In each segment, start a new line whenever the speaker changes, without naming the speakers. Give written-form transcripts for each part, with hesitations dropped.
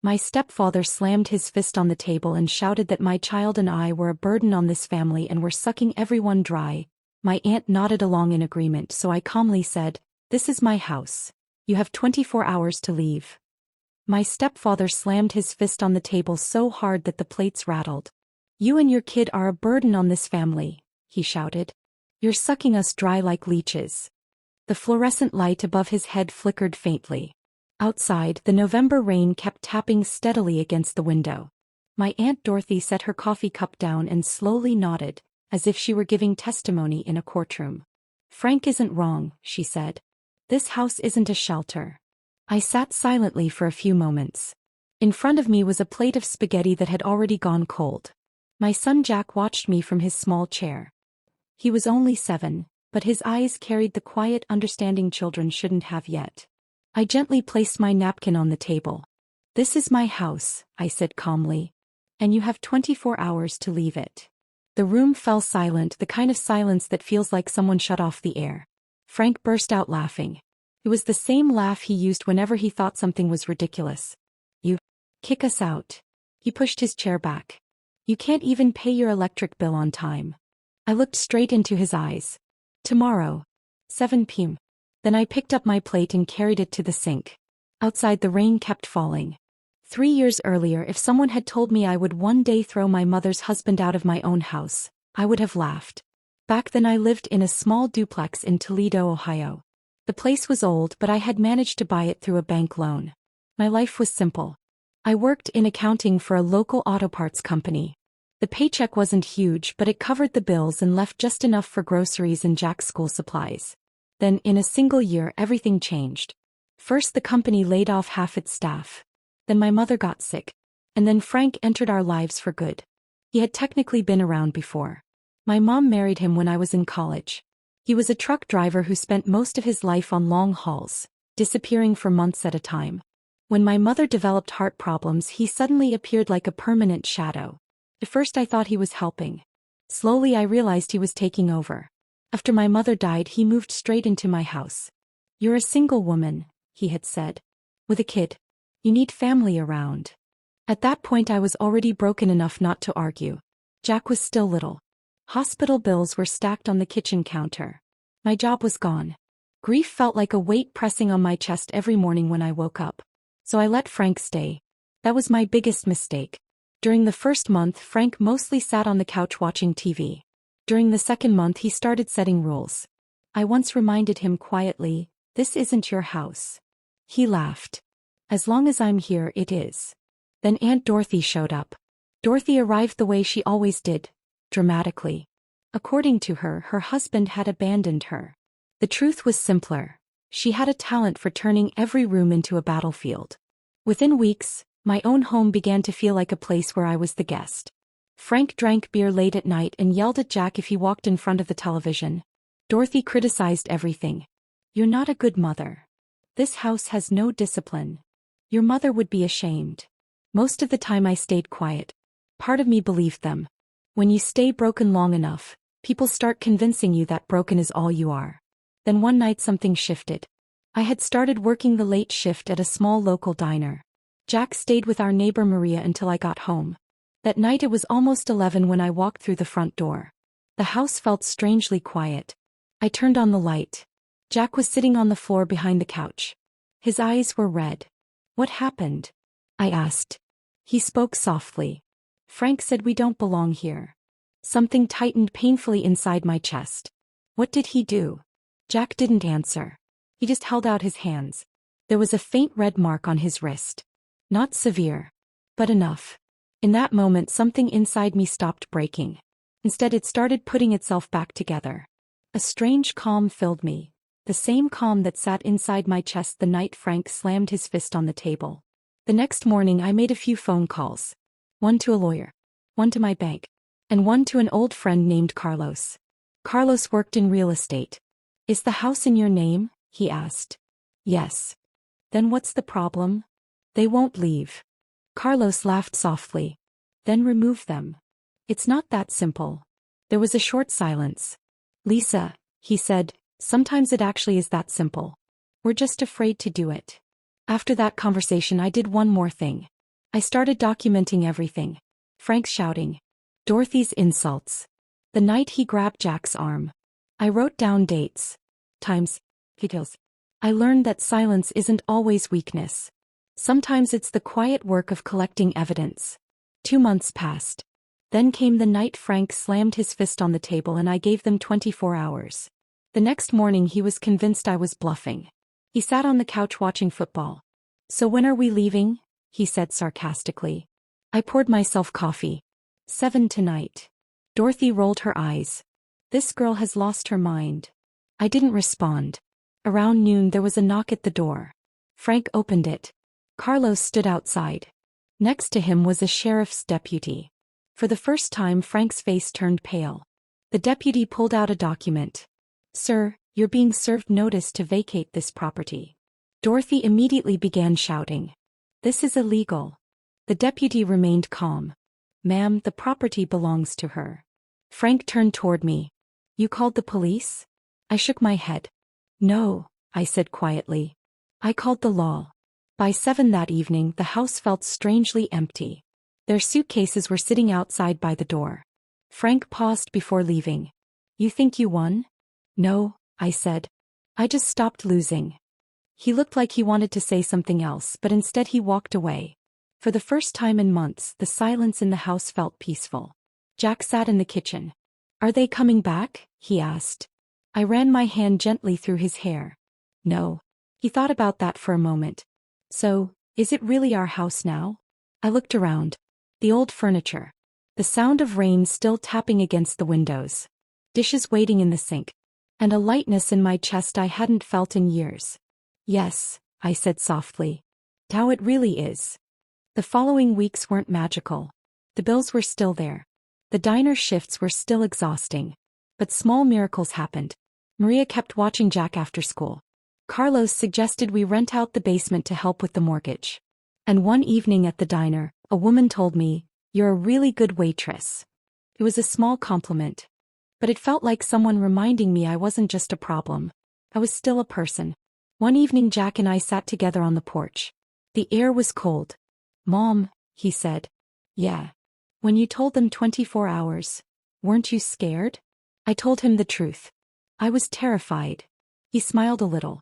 My stepfather slammed his fist on the table and shouted that my child and I were a burden on this family and were sucking everyone dry. My aunt nodded along in agreement, so I calmly said, "This is my house. You have 24 hours to leave." My stepfather slammed his fist on the table so hard that the plates rattled. "You and your kid are a burden on this family," he shouted. "You're sucking us dry like leeches." The fluorescent light above his head flickered faintly. Outside, the November rain kept tapping steadily against the window. My Aunt Dorothy set her coffee cup down and slowly nodded, as if she were giving testimony in a courtroom. "Frank isn't wrong," she said. "This house isn't a shelter." I sat silently for a few moments. In front of me was a plate of spaghetti that had already gone cold. My son Jack watched me from his small chair. He was only 7, but his eyes carried the quiet understanding children shouldn't have yet. I gently placed my napkin on the table. "This is my house," I said calmly. "And you have 24 hours to leave it." The room fell silent, the kind of silence that feels like someone shut off the air. Frank burst out laughing. It was the same laugh he used whenever he thought something was ridiculous. "You kick us out." He pushed his chair back. "You can't even pay your electric bill on time." I looked straight into his eyes. "Tomorrow, 7 p.m. Then I picked up my plate and carried it to the sink. Outside, the rain kept falling. 3 years earlier, if someone had told me I would one day throw my mother's husband out of my own house, I would have laughed. Back then I lived in a small duplex in Toledo, Ohio. The place was old, but I had managed to buy it through a bank loan. My life was simple. I worked in accounting for a local auto parts company. The paycheck wasn't huge, but it covered the bills and left just enough for groceries and Jack's school supplies. Then, in a single year, everything changed. First, the company laid off half its staff. Then my mother got sick. And then Frank entered our lives for good. He had technically been around before. My mom married him when I was in college. He was a truck driver who spent most of his life on long hauls, disappearing for months at a time. When my mother developed heart problems, he suddenly appeared like a permanent shadow. At first I thought he was helping. Slowly I realized he was taking over. After my mother died, he moved straight into my house. "You're a single woman," he had said. "With a kid. You need family around." At that point I was already broken enough not to argue. Jack was still little. Hospital bills were stacked on the kitchen counter. My job was gone. Grief felt like a weight pressing on my chest every morning when I woke up. So I let Frank stay. That was my biggest mistake. During the first month, Frank mostly sat on the couch watching TV. During the second month, he started setting rules. I once reminded him quietly, "This isn't your house." He laughed. "As long as I'm here, it is." Then Aunt Dorothy showed up. Dorothy arrived the way she always did, dramatically. According to her, her husband had abandoned her. The truth was simpler. She had a talent for turning every room into a battlefield. Within weeks, my own home began to feel like a place where I was the guest. Frank drank beer late at night and yelled at Jack if he walked in front of the television. Dorothy criticized everything. "You're not a good mother. This house has no discipline. Your mother would be ashamed." Most of the time I stayed quiet. Part of me believed them. When you stay broken long enough, people start convincing you that broken is all you are. Then one night something shifted. I had started working the late shift at a small local diner. Jack stayed with our neighbor Maria until I got home. That night it was almost 11 when I walked through the front door. The house felt strangely quiet. I turned on the light. Jack was sitting on the floor behind the couch. His eyes were red. "What happened?" I asked. He spoke softly. "Frank said we don't belong here." Something tightened painfully inside my chest. "What did he do?" Jack didn't answer. He just held out his hands. There was a faint red mark on his wrist. Not severe, but enough. In that moment, something inside me stopped breaking. Instead, it started putting itself back together. A strange calm filled me, the same calm that sat inside my chest the night Frank slammed his fist on the table. The next morning, I made a few phone calls. One to a lawyer, one to my bank, and one to an old friend named Carlos. Carlos worked in real estate. "Is the house in your name?" he asked. "Yes." "Then what's the problem?" "They won't leave." Carlos laughed softly. "Then remove them." "It's not that simple." There was a short silence. "Lisa," he said, "sometimes it actually is that simple. We're just afraid to do it." After that conversation I did one more thing. I started documenting everything. Frank's shouting. Dorothy's insults. The night he grabbed Jack's arm. I wrote down dates. Times. Details. I learned that silence isn't always weakness. Sometimes it's the quiet work of collecting evidence. 2 months passed. Then came the night Frank slammed his fist on the table and I gave them 24 hours. The next morning he was convinced I was bluffing. He sat on the couch watching football. So when are we leaving? He said sarcastically. I poured myself coffee. 7 tonight. Dorothy rolled her eyes. This girl has lost her mind. I didn't respond. Around noon there was a knock at the door. Frank opened it. Carlos stood outside. Next to him was a sheriff's deputy. For the first time Frank's face turned pale. The deputy pulled out a document. Sir, you're being served notice to vacate this property. Dorothy immediately began shouting. This is illegal. The deputy remained calm. Ma'am, the property belongs to her. Frank turned toward me. You called the police? I shook my head. No, I said quietly. I called the law. By 7 that evening the house felt strangely empty. Their suitcases were sitting outside by the door. Frank paused before leaving. You think you won? No, I said. I just stopped losing. He looked like he wanted to say something else, but instead he walked away. For the first time in months, the silence in the house felt peaceful. Jack sat in the kitchen. Are they coming back? He asked. I ran my hand gently through his hair. No. He thought about that for a moment. So, is it really our house now? I looked around. The old furniture. The sound of rain still tapping against the windows. Dishes waiting in the sink. And a lightness in my chest I hadn't felt in years. Yes, I said softly. How it really is. The following weeks weren't magical. The bills were still there. The diner shifts were still exhausting. But small miracles happened. Maria kept watching Jack after school. Carlos suggested we rent out the basement to help with the mortgage. And one evening at the diner, a woman told me, "You're a really good waitress." It was a small compliment. But it felt like someone reminding me I wasn't just a problem. I was still a person. One evening Jack and I sat together on the porch. The air was cold. Mom, he said. Yeah. When you told them 24 hours, weren't you scared? I told him the truth. I was terrified. He smiled a little.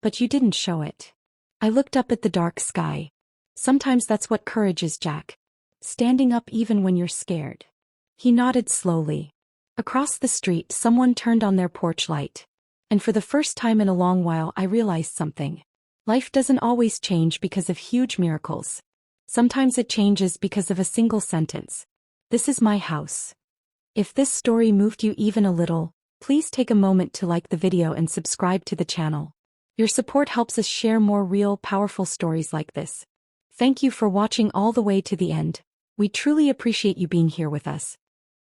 But you didn't show it. I looked up at the dark sky. Sometimes that's what courage is, Jack. Standing up even when you're scared. He nodded slowly. Across the street someone turned on their porch light. And for the first time in a long while I realized something. Life doesn't always change because of huge miracles. Sometimes it changes because of a single sentence. This is my house. If this story moved you even a little, please take a moment to like the video and subscribe to the channel. Your support helps us share more real, powerful stories like this. Thank you for watching all the way to the end. We truly appreciate you being here with us.